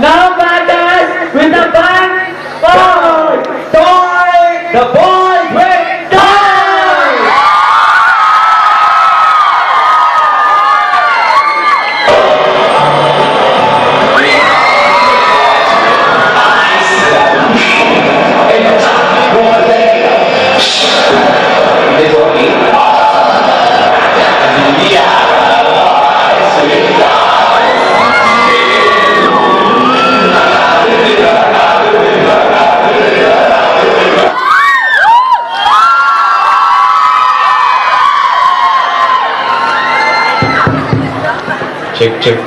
Now batters with the bang forward. Toy! The ball went down. Check, check.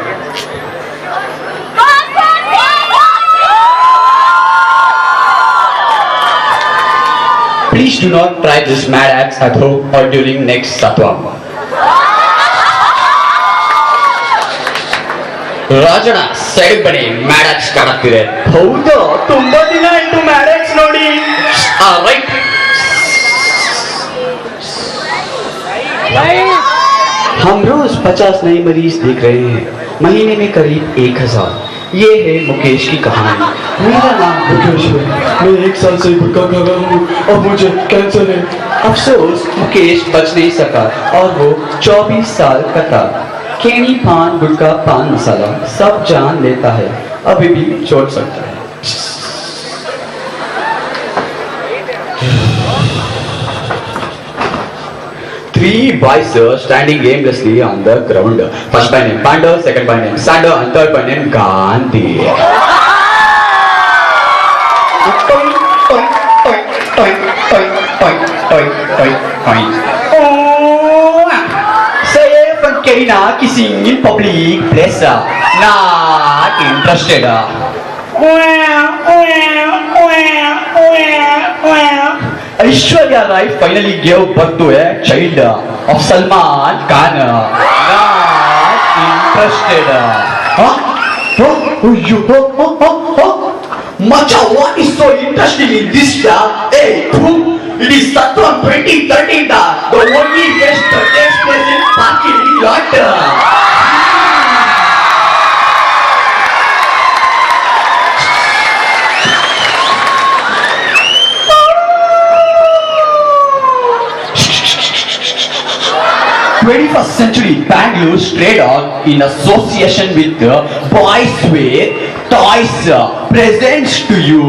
Please do not try this mad acts at home or during next satwa. Rajanna side ಬನ್ನಿ mad axe ಕಾಣುತ್ತಿದೆ. ಹೌದಾ, ತುಂಬಾ ದಿನ ಆಯ್ತು marriage ನೋಡಿ. Right. हम रोज 50 नए मरीज देख रहे हैं, महीने में करीब 1000. ये है मुकेश की कहानी. मेरा नाम मुकेश है. मैं 1 साल से गुटखा खा रहा हूँ और मुझे कैंसर है. अफसोस मुकेश बच नहीं सका और वो 24 साल का था. केनी पान गुटखा पान मसाला सब जान लेता है, अभी भी छोड़ सकता है. Three boys standing aimlessly on the ground. First by name Panda, second by name Sander, and third by name Gandhi. Safe and Karina kissing in public place. Not interested. Aishwarya Rai finally gave birth to a child of Salman Khan. Not interested. Huh? Macha, what is so interesting in this? Hey, it is Satwan 2013. The only guest takes place in parking lot. "21st Century Bangalore Stray Dog in association with the Boys with Toys presents to you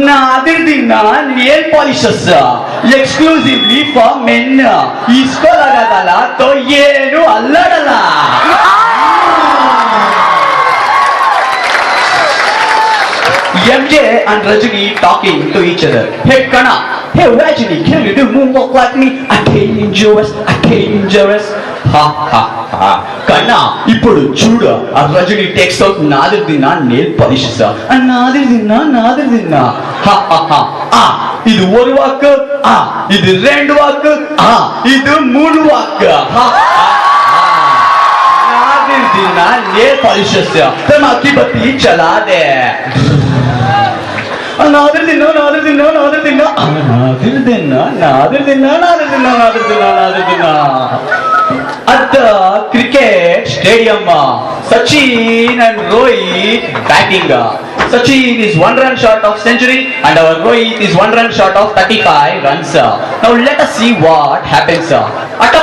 Nadir Dinna nail polishes exclusively for men. Isko lagadala to yenu alladala." MJ and Rajini talking to each other. "Hey Kana, hey Rajini, can you do moonwalk like me? I'm dangerous, I'm dangerous." Ha ha ha. Kana, ఇప్పుడు చూడు. ఆ Rajini takes out Nadir Dinna nail polishes. Nadir Dinna. Ha ha ha. ఇది ஒரு வாக்கு. ఇది రెండు వాக்கு. ఇది మూడు వాக்கு. Ha ha. Nadir Dinna nail polishes. Tamaki बत्ती चला दे. Nadir Dinna. At the cricket stadium, Sachin and Rohit batting. Sachin is 1 run short of century and our Rohit is 1 run short of 35 runs. Now let us see what happens. After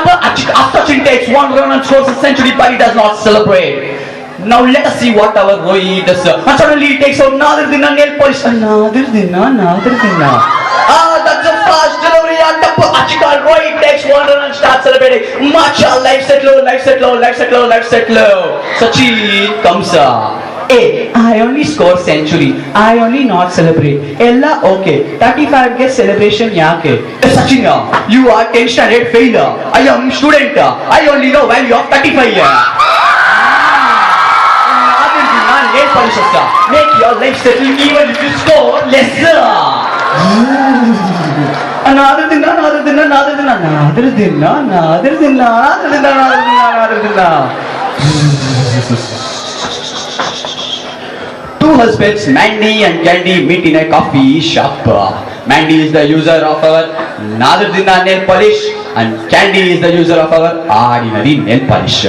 Sachin takes 1 run and scores a century, but he does not celebrate. Now let us see what our Rohit does. And suddenly he takes out Nadir Dinna nail polish. Nadir Dinna. That's a fast delivery. And Rohit takes 1 run and starts celebrating. Macha, life set low. Sachin comes. Hey, I only score century. I only not celebrate. Ella okay. 35 get celebration yaake. Sachin, you are 10th standard failure. I am student. I only know value of 35. Nail polishes make your life settle even if you score lesser. Nadir Dinna. Two husbands, Mandy and Candy, meet in a coffee shop. Mandy is the user of our Nadir Dinna nail polish and Candy is the user of our ordinary nail polish.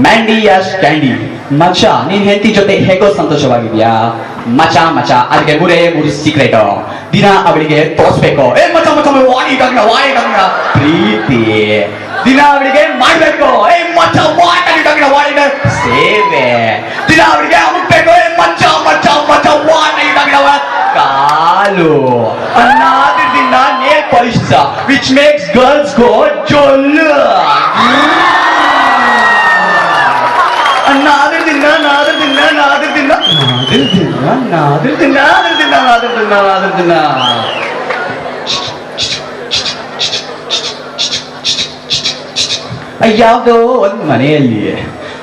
Mandy asks Candy, ಮಚ್ಚ ನೀನ್ ಹೆಂಡತಿ ಜೊತೆ ಹೇಗೋ ಸಂತೋಷವಾಗಿದ್ಯಾ ಮಚ ಮಚ ಅದಕ್ಕೆ ಮೂರು secret ದಿನ ಅವಳಿಗೆ ತೋರಿಸ್ಬೇಕು ಏ ಮಚ ಮಚ ವಾಣಿಗಂಗ ಪ್ರೀತಿ ದಿನ ಅವಳಿಗೆ ಮಾಡ್ಬೇಕು ಏ ಮಚ್ಚ ವಾಣಿಗಂಗ ಸೇವೆ ದಿನ ಅವಳಿಗೆ ಅಮುಕ್ಬೇಕು ಏ ಮಚ್ಚ ಮಚ್ಚ ಮಚ್ಚ ವಾಣಿಗಂಗ ಕಾಲು another ದಿನ nail polish which makes girls go jolly another ದಿನ ಯಾವ್ದೋ ಒಂದ್ ಮನೆಯಲ್ಲಿ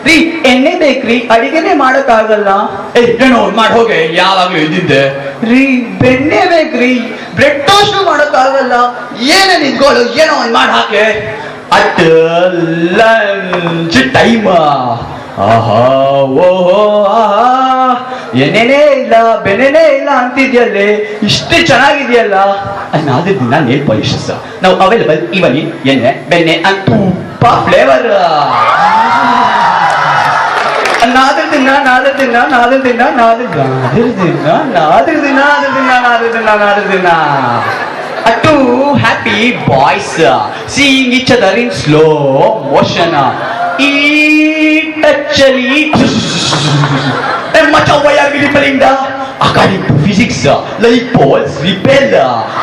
ರೀ ಎಣ್ಣೆ ಬೇಕ್ರಿ ಅಡಿಗೆನೆ ಮಾಡಕ್ಕಾಗಲ್ಲ ಏನೋ ಮಾಡಿ ಹೋಗೆ ಯಾವಾಗ್ಲೂ ಇದ್ದಿದ್ದೆ ರೀ ಬೆಣ್ಣೆ ಬೇಕ್ರಿ ಬ್ರೆಡ್ ಟೋಸ್ಟ್ ಮಾಡಕ್ಕಾಗಲ್ಲ ಏನೇ ನಿಂತ್ಕೊಳ್ಳು ಏನೋ ಒಂದ್ ಮಾಡಿ ಹಾಕೆ ಅಟ್ ಲಂಚ್ ಟೈಮ್ ಆಹಾ ಓಹೋ ಆಹಾ ಎಣ್ಣೆನೇ ಇಲ್ಲ ಬೆಣ್ಣೆನೇ ಇಲ್ಲ ಅಂತಿದ್ಯಲ್ಲೇ ಇಷ್ಟು ಚೆನ್ನಾಗಿದೆಯಲ್ಲ ಅನ್ನಾದ ದಿನ ನೇಲ್ ಪಾಲಿಶಸ್ ನಾವು ಅವೈಲಬಲ್ ಇವನ್ ಎಣ್ಣೆ ಬೆಣ್ಣೆ ಅಂಡ್ ತುಪ್ಪ ಫ್ಲೇವರ್ ನಾದ್ರ ದಿನ two happy boys seeing each other in slow motion actually much of why are we repelling the according to physics like poles repel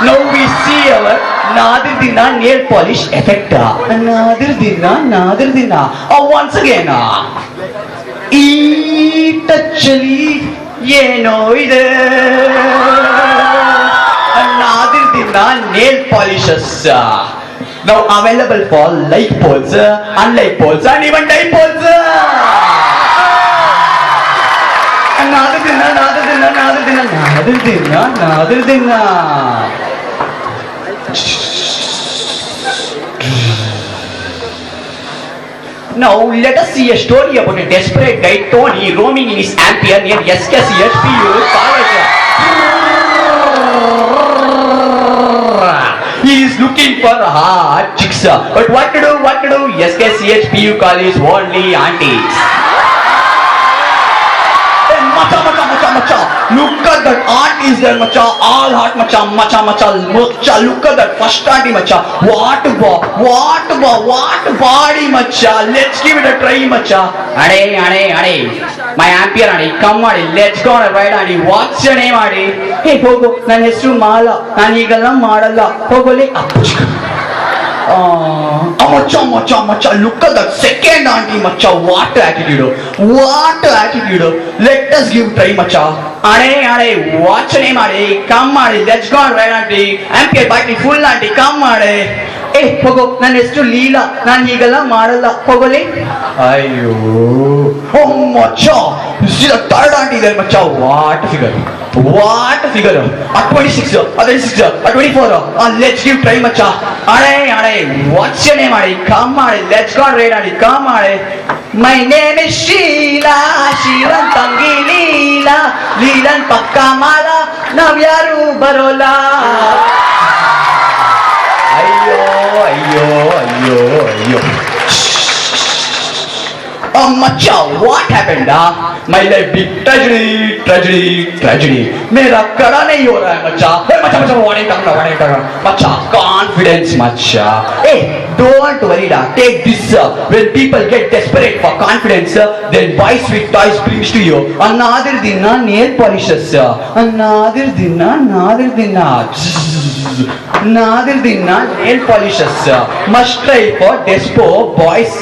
now we see our nadir dina nail polish effect nadir dina once again actually ಏನೋ ಇದೆ nadir dina nail polishes now available for light poles unlike poles and even dipoles nadir dina Now let us see a story about a desperate guy Tony roaming in his Ampere near SKCHPU college. He is looking for hot chicks, but what to do? SKCHPU college only aunties. Macha, look at that aunt is there, macha, all hot, macha, look at that first auntie, macha, what body, macha, let's give it a try, macha. Ade, my Ampere auntie, come on, let's go on a ride, auntie, what's your name, auntie? Hey, hogo, nan hesru Mala, nan igalla madalla, hogole, macha, look at that second auntie, macha, what attitude, let us give try, macha. Ade, what's your name, auntie? Come auntie, let's go on ride, auntie. Ampere bike full, auntie, come auntie. Hey, hogo, nan hesru Leela, nan higalla madalla, hogole. Ayyo, oh macha, you see the third auntie there, macha, what figure, at 26, at 26, at 24, let's give try, macha. Ade, what's your name, auntie? Come auntie, let's go on ride, auntie, come auntie. My name is Sheila tangi Leelan pakka mala nav yaru barola. Ayyo. Oh macha, what happened? My life big tragedy. मेरा कड़ा नहीं हो रहा है macha. Hey macha, what are you talking? Macha, confidence macha. Hey, don't worry da. Take this. When people get desperate for confidence, then buy sweet toys brings to you. Another dina nail polishes. Another dina nail polishes. Must try for despo boys.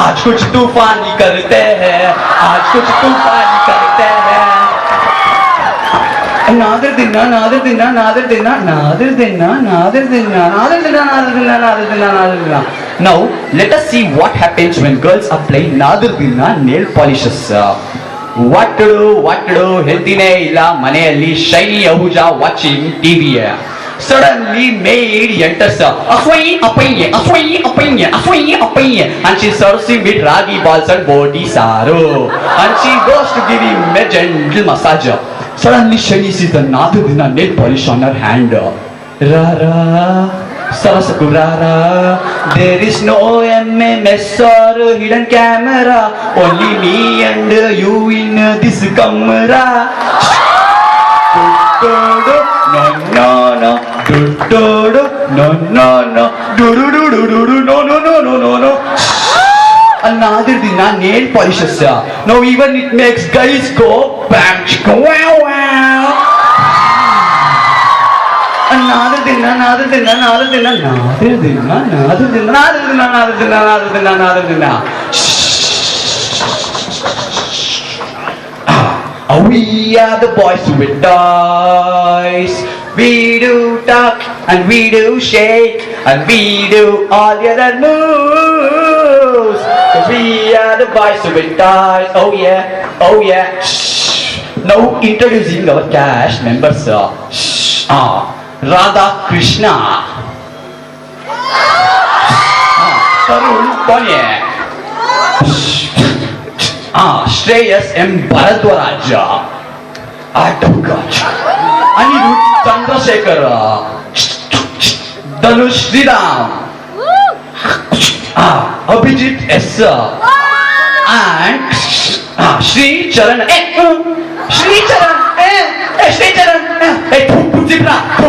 आज कुछ तूफानी करते हैं. Another dina. Now let us see what happens when girls apply nadir dina nail polishes. What to do? Healthine illa maneyalli shiny ahuja watching TV. Suddenly maid enters. Appoinye. And she serves him with ragi balls and body saru. And she goes to give him a gentle massage. Suddenly Shani sees the nadir dina nail polish on her hand. Rara. Sarasa Kurara. There is no MMS or hidden camera. Only me and you in this camera. No, no, no. No, no, no. No. Another thing, nail polishes. Now even it makes guys go bam, chicka, wow, wow. Another thing. We are the boys with toys. We do talk and we do shake and we do all the other moves. 'Cause we are the boys with toys. Oh yeah. Shh. Now introducing our cast members. Radha Krishna, Tarun Ponye, Shreyas M. Bharadwaraja, Anirudh Chandrasekhar, Dhanush Sriram, Abhijit S. and Sri Charan. Sri Charan. Hey, Sri Charan. Hey, Zebra.